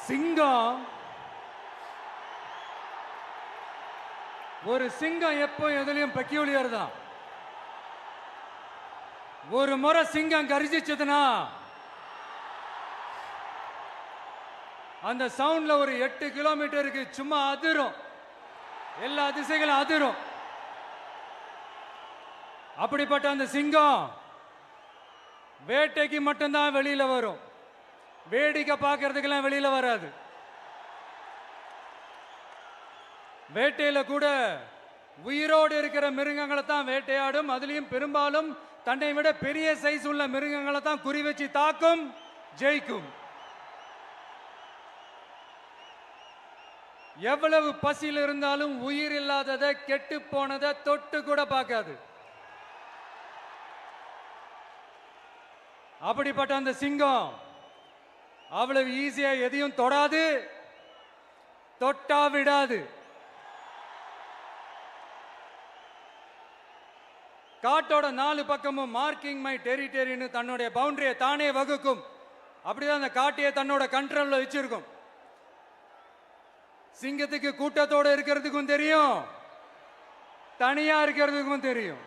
சிங்கம் ஒரு சிங்கம் எப்போ எதுலயும் பெக்யூலியர் தான். ஒரு முறை சிங்கம் கர்ஜிச்சதுன்னா அந்த சவுண்ட்ல ஒரு 8 கிலோமீட்டருக்கு சும்மா அதிரும், எல்லா திசைகளும் அதிரும். அப்படிப்பட்ட அந்த சிங்கம் வேட்டைக்கு மட்டும்தான் வெளியில வரும், வேடிக்கை பார்க்கறதுக்கெல்லாம் வெளியில வராது. வேட்டையில கூட உயிரோடு இருக்கிற மிருகங்களை தான் வேட்டையாடும். அதுலயும் பெரும்பாலும் தன்னை விட பெரிய சைஸ் உள்ள மிருகங்களை தான் குறி வச்சு தாக்கும், ஜெயிக்கும். எவ்வளவு பசியில் இருந்தாலும் உயிர் இல்லாததை, கெட்டு போனதை தொட்டு கூட பார்க்காது. அப்படிப்பட்ட அந்த சிங்கம் அவ்வளவு ஈஸியா எதையும் தொடாது, தொட்டா விடாது. காட்டோட 4 பக்கமும் மார்க்கிங் மை டெரிட்டரின்னு தன்னுடைய பவுண்டரியை தானே வகுக்கும். அப்படிதான் அந்த காட்டையை தன்னோட கண்ட்ரோல்ல வச்சிருக்கும். சிங்கத்துக்கு கூட்டத்தோட இருக்கிறதுக்கும் தெரியும், தனியா இருக்கிறதுக்கும் தெரியும்.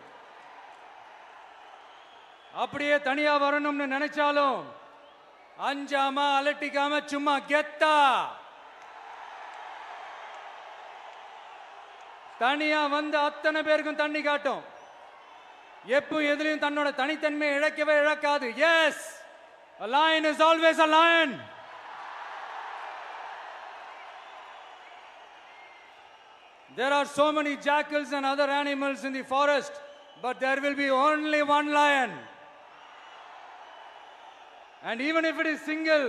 அப்படியே தனியா வரணும்னு நினைச்சாலும் அஞ்சாம அலட்டிக்காம சும்மா கெத்தா தனியா வந்து அத்தனை பேருக்கும் தண்ணி காட்டும். எப்போ எதிலையும் தன்னோட தனித்தன்மையை இழக்கவே இழக்காது. Yes, a lion is always a lion. There are so many jackals and other animals in the forest, but there will be only one lion. And even if it is single,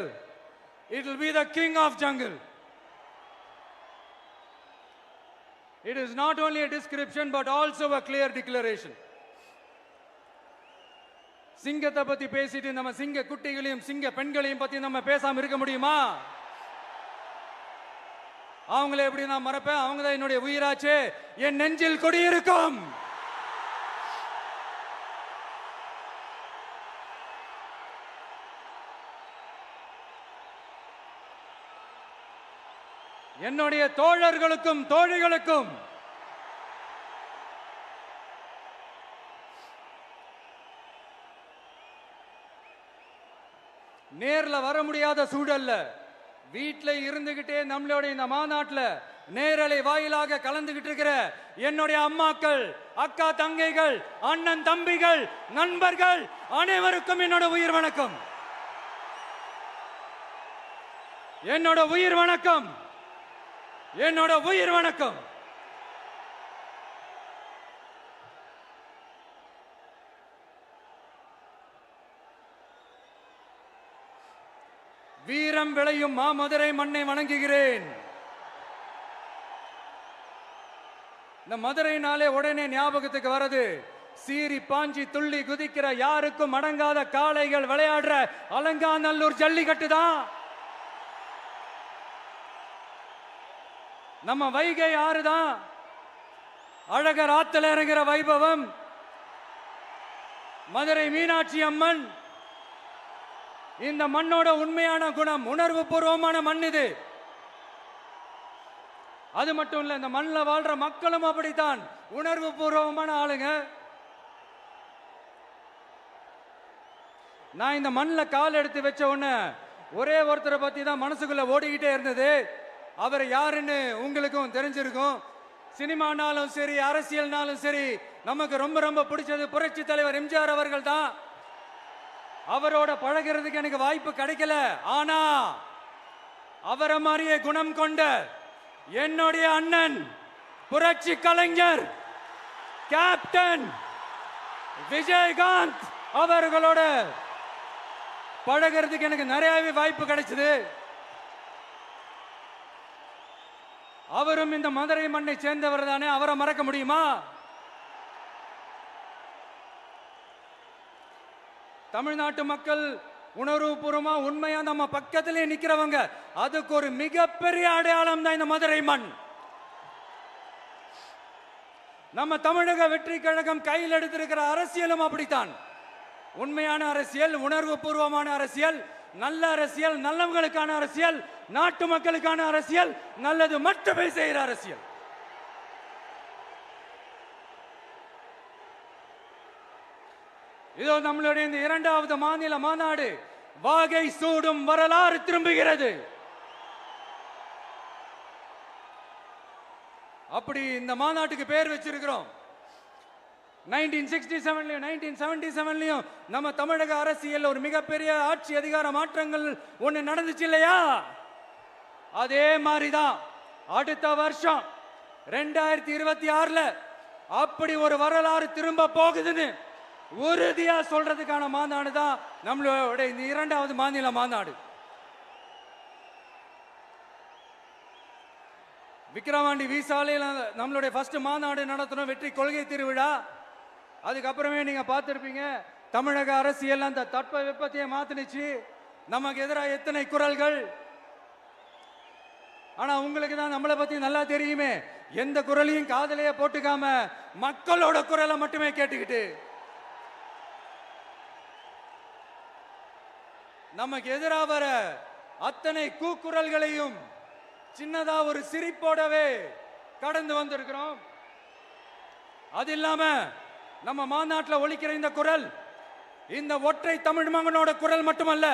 it will be the king of jungle. It is not only a description but also a clear declaration. சிங்கத்தை பத்தி பேசிட்டு நம்ம சிங்க குட்டிகளையும் சிங்க பெண்களையும் பத்தி நம்ம பேசாம இருக்க முடியுமா? அவங்கள எப்படி நான் மறப்பேன்? அவங்க தான் என்னுடைய உயிராச்சே, என் நெஞ்சில் குடியிருக்கும். என்னுடைய தோழர்களுக்கும் தோழிகளுக்கும் நேர்ல வர முடியாத சூழல்ல வீட்டில் இருந்துகிட்டே நம்மளோட இந்த மாநாட்டில் நேரலை வாயிலாக கலந்துகிட்டு இருக்கிற என்னுடைய அம்மாக்கள், அக்கா தங்கைகள், அண்ணன் தம்பிகள், நண்பர்கள் அனைவருக்கும் என்னோட உயிர் வணக்கம். என்னோட உயிர் வணக்கம், என்னோட உயிர் வணக்கம். வீரம் விளையும் மாமதுரை மண்ணை வணங்குகிறேன். இந்த மதுரைனாலே உடனே ஞாபகத்துக்கு வரது சீறி பாஞ்சி துள்ளி குதிக்கிற யாருக்கும் அடங்காத காளைகள் விளையாடுற அலங்காநல்லூர் ஜல்லிக்கட்டு தான். நம்ம வைகை ஆறுதான் அழகர் ஆத்துல இறங்குற வைபவம். மதுரை மீனாட்சி அம்மன் இந்த மண்ணோட உண்மையான குணம், உணர்வு பூர்வமான மண் இது. அது மட்டும் இல்ல, இந்த மண்ணில் வாழ்ற மக்களும் அப்படித்தான் உணர்வு பூர்வமான ஆளுங்க. நான் இந்த மண்ணில் கால் எடுத்து வச்ச உடனே ஒரே ஒருத்தரை பத்தி தான் மனசுக்குள்ள ஓடிக்கிட்டே இருந்தது. அவர் யாருன்னு உங்களுக்கும் தெரிஞ்சிருக்கும். சினிமானாலும் சரி, அரசியல்னாலும் சரி, நமக்கு ரொம்ப ரொம்ப பிடிச்சது புரட்சி தலைவர் எம்ஜிஆர் அவர்கள் தான். அவரோட பழகிறதுக்கு எனக்கு வாய்ப்பு கிடைக்கல. ஆனா அவரை மாதிரியே குணம் கொண்ட என்னுடைய அண்ணன் புரட்சி கலைஞர் கேப்டன் விஜயகாந்த் அவர்களோட பழகிறதுக்கு எனக்கு நிறையவே வாய்ப்பு கிடைச்சது. அவரும் இந்த மதுரை மண்ணை சேர்ந்தவர் தானே, அவரை மறக்க முடியுமா? தமிழ்நாட்டு மக்கள் உணர்வுபூர்வமா உண்மையா நம்ம பக்கத்திலே நிக்கிறவங்க, அதுக்கு ஒரு மிகப்பெரிய அடையாளம் தான் இந்த மதுரை மண். நம்ம தமிழக வெற்றி கழகம் கையில் எடுத்திருக்கிற அரசியலும் அப்படித்தான். உண்மையான அரசியல், உணர்வு பூர்வமான அரசியல், நல்ல அரசியல், நல்லவங்களுக்கான அரசியல், நாட்டு மக்களுக்கான அரசியல், நல்லது மட்டுமே செய்கிற அரசியல். இதோ நம்மளுடைய இந்த இரண்டாவது மாநில மாநாடு வாகை சூடும் வரலாறு திரும்புகிறது. அப்படி இந்த மாநாட்டுக்கு பேர் வச்சிருக்கிறோம். 1967லயும் 1977லயும் நம்ம தமிழக அரசியல் ஒரு மிகப்பெரிய ஆட்சி அதிகார மாற்றங்கள் ஒண்ணு நடந்துச்சு இல்லையா? அதே மாதிரிதான் அடுத்த வருஷம் 2026ல அப்படி ஒரு வரலாறு திரும்ப போகுதுன்னு உறுதியா சொல்றதுக்கான மாநாடு தான் நம்மளோட இந்த இரண்டாவது மாநில மாநாடு. விக்கிரவாண்டி வீசாலையில் நம்மளுடைய ஃபர்ஸ்ட் மாநாடு நடத்தணும், வெற்றி கொள்கை திருவிழா. அதுக்கப்புறமே நீங்க பார்த்திருப்பீங்க, தமிழக அரசியல் அந்த தட்ப வெப்பத்தையே மாத்தினுச்சு. நமக்கு எதிராக எத்தனை குரல்கள். ஆனா உங்களுக்கு தான் நம்மளை பத்தி நல்லா தெரியுமே, எந்த குரலையும் காதலையே போட்டுக்காம மக்களோட குரலை மட்டுமே கேட்டுக்கிட்டு நமக்கு எதிராக வர அத்தனை கூக்குரல்களையும் சின்னதா ஒரு சிரிப்போடவே கடந்து வந்திருக்கிறோம். அது இல்லாம நம்ம மாநாட்டில் ஒலிக்கிற இந்த குரல் இந்த ஒற்றை தமிழ் மகனோட குரல் மட்டுமல்ல,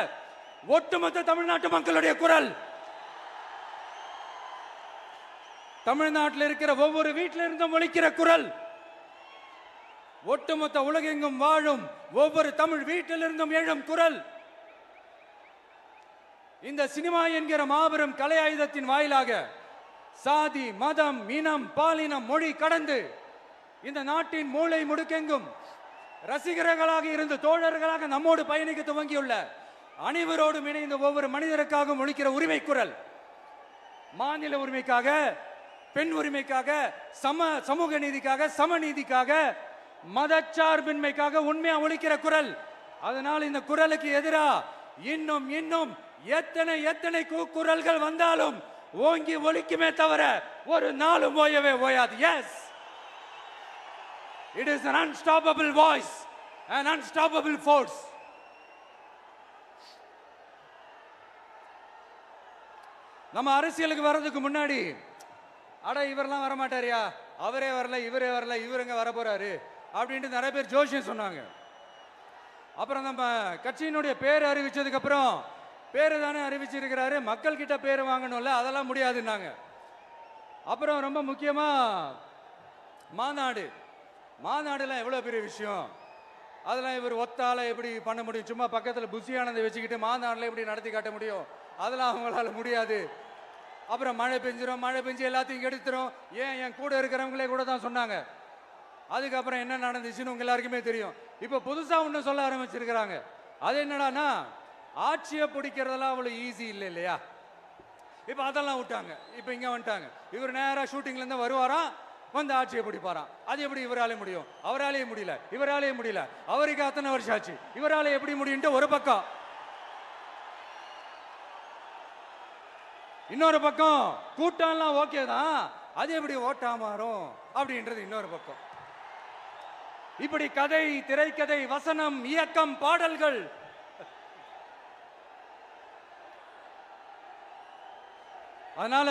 ஒட்டுமொத்த தமிழ்நாட்டு மக்களுடைய குரல். தமிழ்நாட்டில் இருக்கிற ஒவ்வொரு வீட்டில இருந்தும் ஒலிக்கிற குரல், ஒட்டுமொத்த உலகெங்கும் வாழும் ஒவ்வொரு தமிழ் வீட்டிலிருந்தும் எழும் குரல். இந்த சினிமா என்கிற மாபெரும் கலை ஆயுதத்தின் வாயிலாக சாதி, மதம், இனம், பாலினம், மொழி கடந்து இந்த நாட்டின் மூளை முடுக்கெங்கும் ரசிகர்களாக இருந்து தோழர்களாக நம்மோடு பயணிக்க துவங்கியுள்ள அனைவரோடும் இணைந்த ஒவ்வொரு மனிதருக்காகவும் ஒலிக்கிற உரிமை குரல். மாநில உரிமைக்காக, பெண் உரிமைக்காக, சமூக நீதிக்காக, சமநீதிக்காக, மதச்சார்பின்மைக்காக உண்மையா ஒலிக்கிற குரல். அதனால் இந்த குரலுக்கு எதிராக இன்னும் இன்னும் எத்தனை எத்தனை குரல்கள் வந்தாலும் ஓங்கி ஒலிக்குமே தவிர ஒரு நாளும் ஓயவே ஓயாது. Yes, it is an unstoppable voice, an unstoppable force. நம்ம அரசியலுக்கு வர்றதுக்கு முன்னாடி அட இவரெல்லாம் வர மாட்டாரியா, அவரே வரல, இவரே வரல, இவருங்க வர போறாரு அப்படின்ட்டு நிறைய பேர் ஜோசியம் சொன்னாங்க. அப்புறம் நம்ம கட்சியினுடைய பேர் அறிவிச்சதுக்கு அப்புறம் பேரு தானே அறிவிச்சிருக்கிறாரு, மக்கள் கிட்ட பேர் வாங்கணும்ல, அதெல்லாம் முடியாதுன்னாங்க. அப்புறம் ரொம்ப முக்கியமா மாநாடுலாம் எவ்வளவு பெரிய விஷயம், அதெல்லாம் இவர் ஒத்தால எப்படி பண்ண முடியும், சும்மா பக்கத்தில் புஷியானதை வச்சுக்கிட்டு மாநாடுல எப்படி நடத்தி காட்ட முடியும், அதெல்லாம் அவங்களால முடியாது. அப்புறம் மழை பெஞ்சு எல்லாத்தையும் கெடுத்துரும். ஏன் என் கூட இருக்கிறவங்களே கூட தான் சொன்னாங்க. அதுக்கப்புறம் என்ன நடந்துச்சுன்னு உங்க எல்லாருக்குமே தெரியும். இப்ப புதுசா ஒண்ணு சொல்ல ஆரம்பிச்சிருக்கிறாங்க. அது என்னடானா, ஆட்சியை பிடிக்கிறதெல்லாம் அவ்வளவு ஈஸி இல்லை இல்லையா. இப்ப அதெல்லாம் விட்டாங்க, இப்ப இங்க வந்துட்டாங்க. இவர் நேரா ஷூட்டிங்ல இருந்து வருவாராம், வந்து ஆட்சியை பிடிப்பாராம். அது எப்படி இவராலே முடியும், அவராலேயே முடியல, இவராலேயே முடியல, அவருக்கு அத்தனை வருஷம் ஆச்சு, இவராலே எப்படி முடியும் ஒரு பக்கம். இன்னொரு பக்கம் கூட்டம்லாம் ஓகே தான், அது எப்படி ஓட்டா மாறும் அப்படின்றது இன்னொரு பக்கம். இப்படி கதை, திரைக்கதை, வசனம், இயக்கம், பாடல்கள், அதனால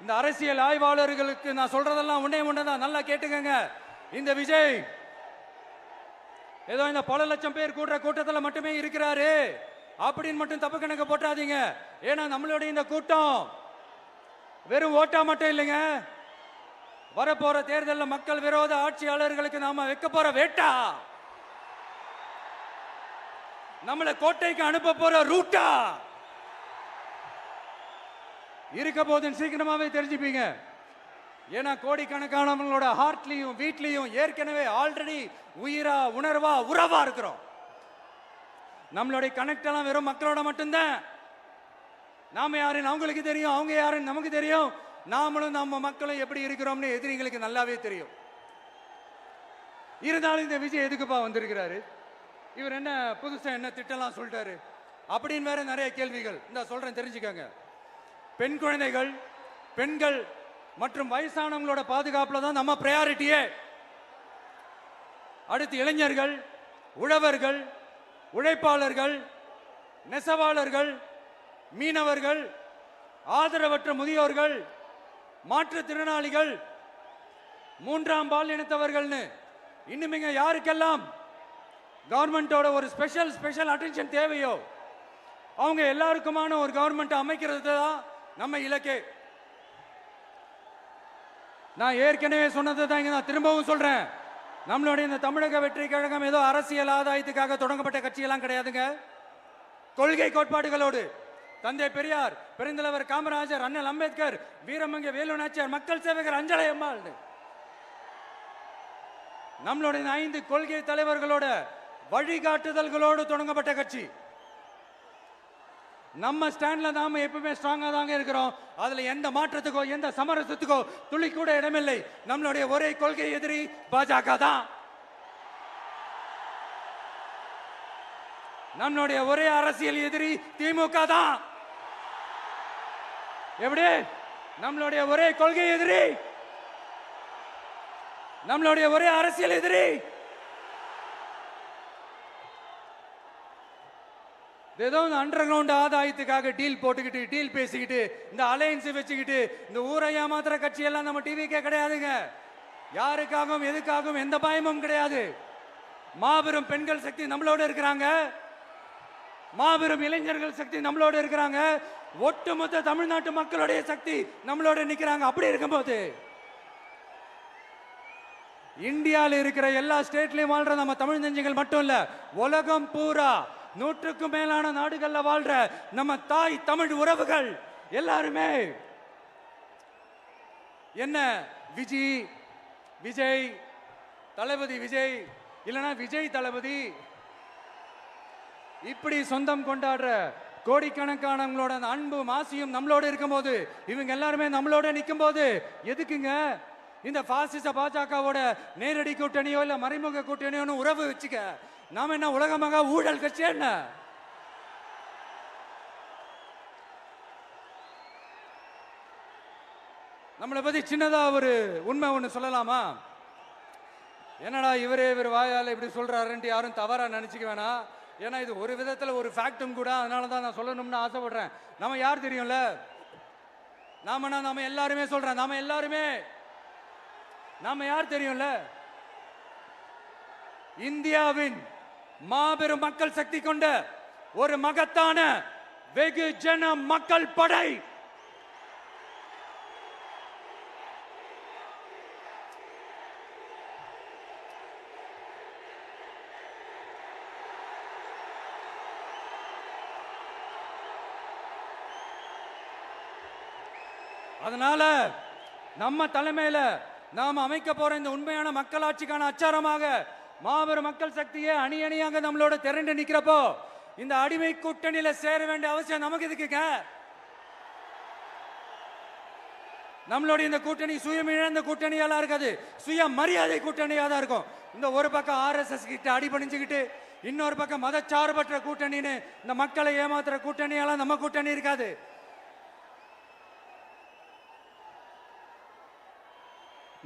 இந்த அரசியல் ஆய்வாளர்களுக்கு நான் சொல்றதெல்லாம் ஒன்னேதான், நல்லா கேட்டுக்கங்க. இந்த விஜய் ஏதோ இந்த பல லட்சம் பேர் கூடுற கூட்டத்தில் மட்டுமே இருக்கிறாரு அப்படின்னு மட்டும் தப்பு கணக்கு போட்டாதீங்க. ஏன்னா நம்மளுடைய இந்த கூட்டம் வெறும் ஓட்டா மட்டும் இல்லைங்க, வரப்போற தேர்தலில் மக்கள் விரோத ஆட்சியாளர்களுக்கு நாம வைக்க போற வேட்டா, நம்மளை கோட்டைக்கு அனுப்ப போற ரூட்டா இருக்க போதுன்னு சீக்கிரமாவே தெரிஞ்சுப்பீங்க. ஏன்னா கோடிக்கணக்கானவங்களோட ஹார்ட்லயும் வீட்லயும் ஏற்கனவே ஆல்ரெடி உயிரா, உணர்வா, உறவா இருக்கிறோம். நம்மளுடைய கனெக்ட் எல்லாம் வெறும் மக்களோட மட்டும்தான். நாம யாருன்னு அவங்களுக்கு தெரியும், அவங்க யாருன்னு நமக்கு தெரியும். நாமளும் நம்ம மக்களும் எப்படி இருக்கிறோம்னு எதிரிகளுக்கு நல்லாவே தெரியும். இருந்தாலும் இந்த விஜய் எதுக்குப்பா வந்திருக்கிறாரு, இவர் என்ன புதுசா என்ன திட்டம்லாம் சொல்லிட்டாரு அப்படின்னு வேற நிறைய கேள்விகள். இந்த சொல்றேன் தெரிஞ்சுக்கங்க. பெண் குழந்தைகள், பெண்கள் மற்றும் வயசானவங்களோட பாதுகாப்புல தான் நம்ம பிரையாரிட்டியே. அடுத்து இளைஞர்கள், உழவர்கள், உழைப்பாளர்கள், நெசவாளர்கள், மீனவர்கள், ஆதரவற்ற முதியோர்கள், மாற்றுத்திறனாளிகள், மூன்றாம் பாலினத்தவர்கள்னு இன்னும் இங்க யாருக்கெல்லாம் கவர்மெண்டோட ஒரு ஸ்பெஷல் அட்டென்ஷன் தேவையோ அவங்க எல்லாருக்குமான ஒரு கவர்மெண்ட் அமைக்கிறது தான் நம்ம இலக்கே. நான் ஏற்கனவே சொன்னதை தான் இங்க நான் திரும்பவும் சொல்றேன். நம்மளுடைய இந்த தமிழக வெற்றி கழகம் ஏதோ அரசியல் ஆதாயத்துக்காக தொடங்கப்பட்ட கட்சியெல்லாம் கிடையாதுங்க. கொள்கை கோட்பாடுகளோடு தந்தை பெரியார், பெருந்தலைவர் காமராஜர், அண்ணல் அம்பேத்கர், வீரமங்க வேலு நாச்சியார், மக்கள் சேவகர் அஞ்சலை அம்மாள், நம்மளுடைய 5 கொள்கை தலைவர்களோட வழிகாட்டுதல்களோடு தொடங்கப்பட்ட கட்சி. நம்ம ஸ்டாண்ட்ல நாம எப்பவுமே ஸ்ட்ராங்கா தாங்க இருக்கிறோம். அதுல எந்த மாற்றத்துக்கோ எந்த சமரசத்துக்கோ துளி கூட இடமில்லை. நம்மளுடைய ஒரே கொள்கை எதிரி பாஜக தான். நம்மளுடைய ஒரே அரசியல் எதிரி திமுக தான். எப்படி? நம்மளுடைய ஒரே கொள்கை எதிரி, நம்மளுடைய ஒரே அரசியல் எதிரி ஏதோ அண்டர் கிரவுண்ட் ஆதாயத்துக்காக டீல் போட்டுக்கிட்டு டீல் பேசிக்கிட்டு இந்த அலையன்ஸ் வச்சுக்கிட்டு இந்த ஊரை ஏமாத்துற கட்சி எல்லாம் நம்ம டிவிக்கே கிடையாதுங்க. யாருக்காகவும் எதுக்காகவும் எந்த பயமும் கிடையாது. மாபெரும் பெண்கள் சக்தி நம்மளோட இருக்கிறாங்க, மாபெரும் இளைஞர்கள் சக்தி நம்மளோட இருக்கிறாங்க, ஒட்டுமொத்த தமிழ்நாட்டு மக்களுடைய சக்தி நம்மளோட நிக்கிறாங்க. அப்படி இருக்கும்போது இந்தியாவில் இருக்கிற எல்லா ஸ்டேட்லயும் வாழ்ற நம்ம தமிழ் நெஞ்சங்கள் மட்டும் இல்ல, உலகம் பூரா 100க்கும் மேலான நாடுகள்ல வாழ்ற நம்ம தாய் தமிழ் உறவுகள் எல்லாருமே என்ன விஜய் தளபதி விஜய் இல்லனா விஜய் தளபதி இப்படி சொந்தம் கொண்டாடுற கோடிக்கணக்கானவங்களோட அன்பு மாசியும் நம்மளோட இருக்கும்போது, இவங்க எல்லாருமே நம்மளோட நிற்கும் போது எதுக்குங்க இந்த பாசிச பாஜகவோட நேரடி கூட்டணியோ இல்ல மறைமுக கூட்டணியோ உறவு வச்சுக்க? நாம என்ன உலகமாக ஊழல் கட்சி என்ன? நம்மளை பத்தி சின்னதா ஒரு உண்மை ஒண்ணு சொல்லலாமா? என்னடா இவர் வாயால இப்படி சொல்றாருன்ட்டு யாரும் தவறா நினைச்சுக்க வேணாம். ஏன்னா இது ஒரு விதத்துல ஒரு ஃபேக்டும் கூட. அதனாலதான் நான் சொல்லணும்னு ஆசைப்படுறேன். நம்ம யார் தெரியும்ல? நாம எல்லாருமே சொல்றேன். நாம யார் தெரியும்ல? இந்தியாவின் மாபெரும் மக்கள் சக்தி கொண்ட ஒரு மகத்தான வெகுஜன மக்கள் படை. அதனால நம்ம தலைமையில நாம் அமைக்க போற இந்த உண்மையான மக்களாட்சிக்கான அச்சாரமாக மாபெரும் மக்கள் சக்தியே அணி அணியாக நம்மளோட திரண்டு நிக்கிறப்போ இந்த அடிமை கூட்டணியில சேர வேண்டிய அவசியம் நமக்கு எதுக்குங்க? நம்மளுடைய இந்த கூட்டணி சுயமிழந்த கூட்டணியால இருக்காது, சுய மரியாதை கூட்டணியா தான் இருக்கும். இந்த ஒரு பக்கம் RSS கிட்ட அடிபணிஞ்சுக்கிட்டு, இன்னொரு பக்கம் மதச்சார்பற்ற கூட்டணின்னு இந்த மக்களை ஏமாத்துற கூட்டணியால நம்ம கூட்டணி இருக்காது.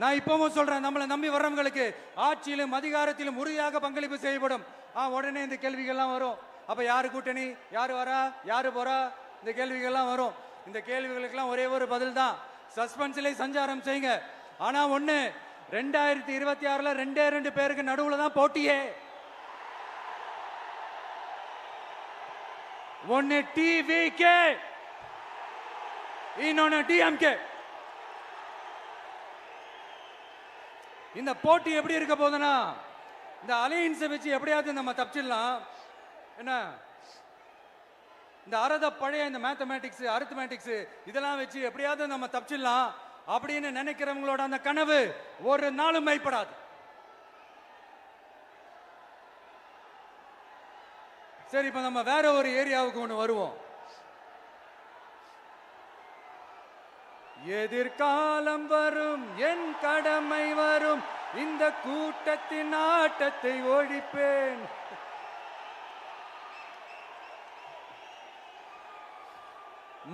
நான் இப்பவும் சொல்றேன், நம்மளை நம்பி வர்றவங்களுக்கு ஆட்சியிலும் அதிகாரத்திலும் உறுதியாக பங்களிப்பு செய்யப்படும். உடனே இந்த கேள்விகள்லாம் வரும். அப்ப யாரு கூட்டணி, யாரு வரா, யாரு போறா, இந்த கேள்விகள்லாம் வரும். இந்த கேள்விகளுக்கெல்லாம் ஒரே ஒரு பதில் தான், சஸ்பென்ஸ்ல சஞ்சாரம் செய்யுங்க. ஆனா ஒண்ணு, 2026ல 2 பேருக்கு நடுவுல தான் போட்டியே. ஒன்னு டிவிகே, இன்னொன்னு டிஎம்கே. இந்த போட்டி எப்படி இருக்க போதுன்னா, இந்த அலையன்ஸை வச்சு எப்படியாவது நம்ம தப்பிச்சிடலாம். என்ன இந்த பழைய இந்த மேத்தமேட்டிக்ஸ், அரித்மேட்டிக்ஸ் இதெல்லாம் வச்சு எப்படியாவது நம்ம தப்பிச்சிடலாம் அப்படின்னு நினைக்கிறவங்களோட அந்த கனவு ஒரு நாளும் மைப்படாது. சரி, இப்ப நம்ம வேற ஒரு ஏரியாவுக்கு ஒன்று வருவோம். எதிர்காலம் வரும், என் கடமை வரும், இந்த கூட்டத்தின் ஆட்டத்தை ஒழிப்பேன்.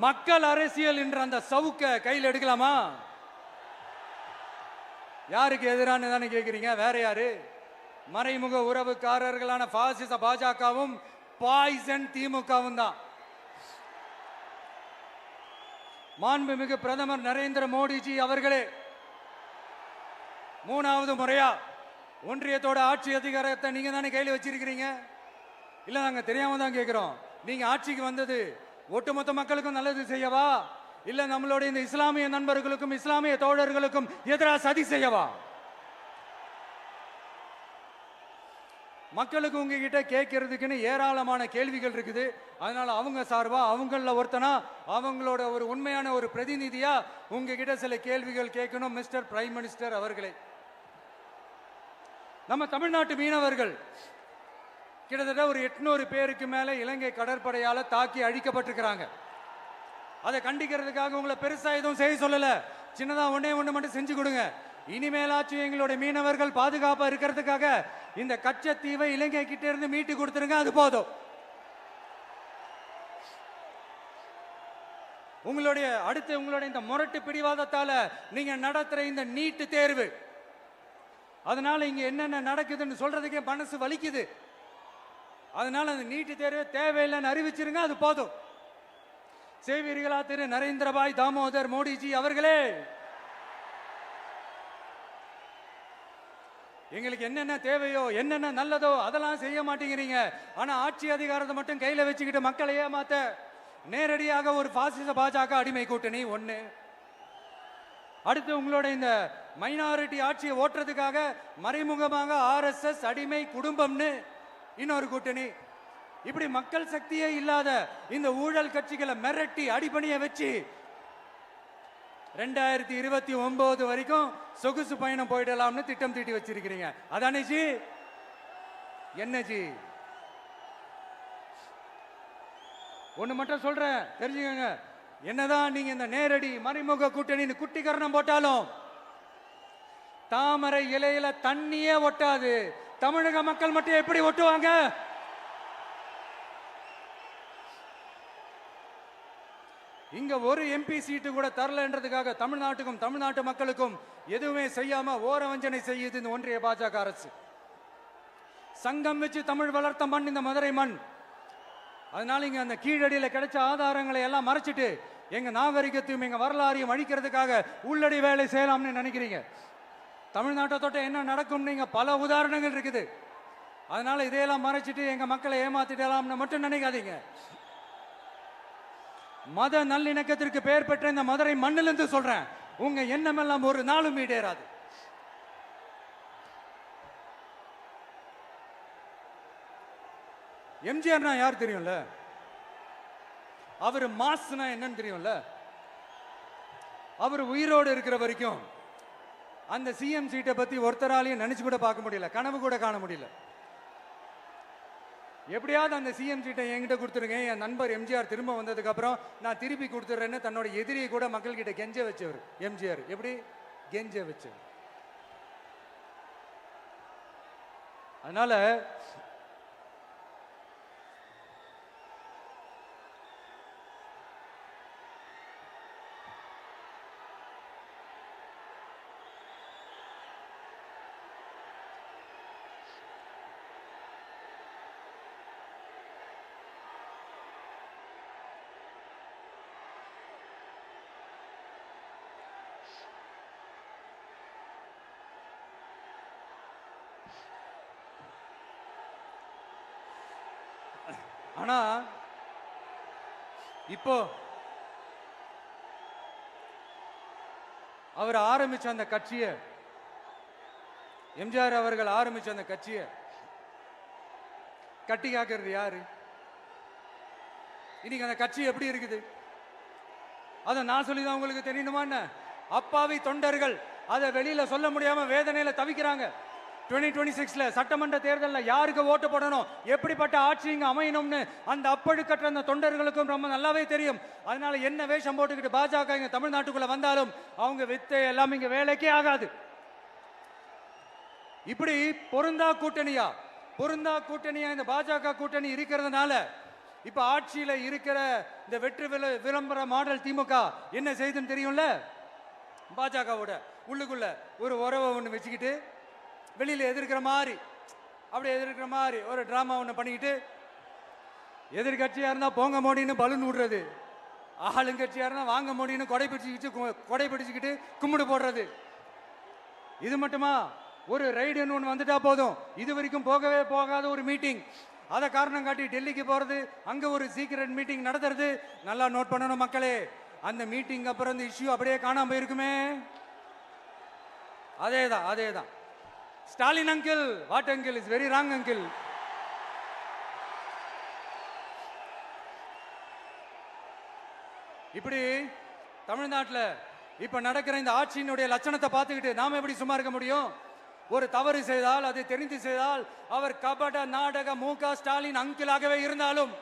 மக்கள் அரசியல் என்ற அந்த சவுக்க கையில் எடுக்கலாமா? யாருக்கு எதிரான தானே கேட்கிறீங்க? வேற யாரு? மறைமுக உறவுக்காரர்களான பாசிச பாஜகவும் பாய்சன் திமுகவும் தான். மாண்புமிகு பிரதமர் நரேந்திர மோடிஜி அவர்களே, 3வது முறையா ஒன்றியத்தோட ஆட்சி அதிகாரத்தை நீங்க தானே கையில் வச்சிருக்கிறீங்க. இல்ல நாங்க தெரியாம தான் கேட்கிறோம். நீங்க ஆட்சிக்கு வந்தது ஒட்டுமொத்த மக்களுக்கும் நல்லது செய்யவா, இல்ல நம்மளுடைய இந்த இஸ்லாமிய நண்பர்களுக்கும் இஸ்லாமிய தோழர்களுக்கும் எதிராக சதி செய்யவா? மக்களுக்கு உங்ககிட்ட கேட்கறதுக்குன்னு ஏராளமான கேள்விகள் இருக்குது. அதனால அவங்க சார்பா அவங்கள ஒருத்தனா அவங்களோட ஒரு உண்மையான ஒரு பிரதிநிதியா உங்ககிட்ட சில கேள்விகள் கேட்கணும். மிஸ்டர் பிரைம் மினிஸ்டர் அவர்களே, நம்ம தமிழ்நாட்டு மீனவர்கள் கிட்டத்தட்ட ஒரு 800 பேருக்கு மேல இலங்கை கடற்படையால தாக்கி அழிக்கப்பட்டிருக்கிறாங்க. அதை கண்டிக்கிறதுக்காக உங்களை பெருசா எதுவும் செய்ய சொல்லல, சின்னதா ஒண்ணு மட்டும் செஞ்சு கொடுங்க. இனிமேலாச்சும் எங்களுடைய மீனவர்கள் பாதுகாப்பா இருக்கிறதுக்காக இந்த கச்சத்தீவை இலங்கை கிட்ட இருந்து மீட்டு கொடுத்துருங்க, அது போதும். உங்களுடைய இந்த முரட்டு பிடிவாதத்தால நீங்க நடத்துற இந்த நீட்டு தேர்வு, அதனால இங்க என்னென்ன நடக்குதுன்னு சொல்றதுக்கே மனசு வலிக்குது. அதனால அந்த நீட்டு தேர்வு தேவையில்லைன்னு அறிவிச்சிருங்க, அது போதும். செய்வீர்களா திரு நரேந்திரபாய் தாமோதர் மோடிஜி அவர்களே? எங்களுக்கு என்னென்ன தேவையோ என்னென்ன நல்லதோ அதெல்லாம் செய்ய மாட்டேங்கிறீங்க. ஆனா ஆட்சி அதிகாரத்தை மட்டும் கையில வச்சுக்கிட்டு மக்களை ஏமாத்த நேரடியாக ஒரு பாசிச பாஜக அடிமை கூட்டணி ஒண்ணு. அடுத்து உங்களோட இந்த மைனாரிட்டி ஆட்சியை ஓட்டுறதுக்காக மறைமுகமாக RSS அடிமை குடும்பம்னு இன்னொரு கூட்டணி. இப்படி மக்கள் சக்தியே இல்லாத இந்த ஊழல் கட்சிகளை மிரட்டி அடிபணிய வச்சு 2029 வரைக்கும் சொகுசு பயணம் போயிடலாம்னு திட்டம் தீட்டி வச்சிருக்கிறீங்க. அதானே ஜி? என்ன ஜி? ஒண்ணு மட்டும் சொல்றேன், தெரிஞ்சுக்கங்க. என்னதான் நீங்க இந்த நேரடி மறைமுக கூட்டணி குட்டிகரணம் போட்டாலும் தாமரை இலையில தண்ணியே ஒட்டாது. தமிழக மக்கள் மட்டும் எப்படி ஒட்டுவாங்க? இங்க ஒரு MP சீட்டு கூட தரலன்றதுக்காக தமிழ்நாட்டுக்கும் தமிழ்நாட்டு மக்களுக்கும் எதுவுமே செய்யாம ஓரவஞ்சனை செய்யுது இந்த ஒன்றிய பாஜக அரசு. சங்கம் வச்சு தமிழ் வளர்த்த மண் இந்த மதுரை மண். அதனால இங்க அந்த கீழடியில கிடைச்ச ஆதாரங்களை எல்லாம் மறைச்சிட்டு எங்க நாகரிகத்தையும் எங்க வரலாறையும் அழிக்கிறதுக்காக உள்ளடி வேலை செய்யலாம்னு நினைக்கிறீங்க. தமிழ்நாட்டை தொட்ட என்ன நடக்கும் நீங்க பல உதாரணங்கள் இருக்குது. அதனால இதையெல்லாம் மறைச்சிட்டு எங்க மக்களை ஏமாத்திடலாம்னு மட்டும் நினைக்காதீங்க. மத நல்லிணக்கத்திற்கு பெயர் பெற்ற இந்த மதுரை மண்ணிலிருந்து சொல்றேன், உங்க எண்ணமெல்லாம் ஒரு நாளும் ஈடேறாது. எம்ஜிஆர்னா யார் தெரியும்ல? அவர் மாஸ்னா என்னன்னு தெரியும்ல? அவர் உயிரோடு இருக்கிற வரைக்கும் அந்த CM சீட்டை பத்தி ஒருத்தராலையும் நினைச்சு கூட பார்க்க முடியல, கனவு கூட காண முடியல. எப்படியாவது அந்த CM சீட்டை என்கிட்ட கொடுத்துருங்க, என் நண்பர் எம்ஜிஆர் திரும்ப வந்ததுக்கு அப்புறம் நான் திருப்பி கொடுத்துட்றேன்னு தன்னோட எதிரியை கூட மக்கள் கிட்ட கெஞ்ச வச்சவர் எம்ஜிஆர். எப்படி கெஞ்ச வச்சவர்? அதனால ஆனா இப்போ அவர் ஆரம்பிச்ச அந்த கட்சியை, எம்ஜிஆர் அவர்கள் ஆரம்பிச்ச அந்த கட்சியை கட்டி காக்கிறது யாரு? இன்னைக்கு அந்த கட்சி எப்படி இருக்குது அதை நான் சொல்லிதான் உங்களுக்கு தெரியணுமா? அப்பாவி தொண்டர்கள் அதை வெளியில சொல்ல முடியாம வேதனையில தவிக்கிறாங்க. 2026 சட்டமன்ற தேர்தலில் யாருக்கு ஓட்டு போடணும், எப்படிப்பட்ட ஆட்சி இங்க அமையணும்னு அந்த அப்பழுக்கற்ற அந்த தொண்டர்களுக்கும் ரொம்ப நல்லாவே தெரியும். அதனால என்ன வேஷம் போட்டுக்கிட்டு பாஜக இங்க தமிழ்நாட்டுக்குள்ள வந்தாலும் அவங்க வித்தை எல்லாம் இங்க வேலைக்கே ஆகாது. இப்படி பொருந்தா கூட்டணியா இந்த பாஜக கூட்டணி இருக்கிறதுனால இப்ப ஆட்சியில இருக்கிற இந்த வெற்றி விளம்பர மாடல் திமுக என்ன செய்யுதுன்னு தெரியும்ல? பாஜகவோட உள்ளுக்குள்ள ஒரு உறவை ஒன்று வச்சுக்கிட்டு வெளியில எதிர்க்கிற மாதிரி ஒரு டிராமா ஒன்று பண்ணிக்கிட்டு எதிர்கட்சியா இருந்தா போங்க மோடின்னு பலூன் விடுறது, ஆளுங்கட்சியா இருந்தா வாங்க மோடின்னு கொடை பிடிச்சுக்கிட்டு கும்பிடு போடுறது. இது மட்டுமா? ஒரு ரைடுன்னு ஒன்று வந்துட்டா போதும், இது வரைக்கும் போகவே போகாத ஒரு மீட்டிங், அதை காரணம் காட்டி டெல்லிக்கு போறது, அங்க ஒரு சீக்கிரட் மீட்டிங் நடத்துறது. நல்லா நோட் பண்ணணும் மக்களே, அந்த மீட்டிங் அப்புறம் இந்த இஷ்யூ அப்படியே காணாம போயிருக்குமே. அதேதான் அதேதான். Stalin uncle, what uncle is very wrong uncle. இப்படி தமிழ்நாட்டில் இப்ப நடக்கிற இந்த ஆட்சியினுடைய லட்சணத்தை பார்த்துக்கிட்டு நாம எப்படி சும்மா இருக்க முடியும்? ஒரு தவறு செய்தால், அதை தெரிந்து செய்தால், அவர் கபட நாடக மு க ஸ்டாலின் அங்கிளாகவே இருந்தாலும்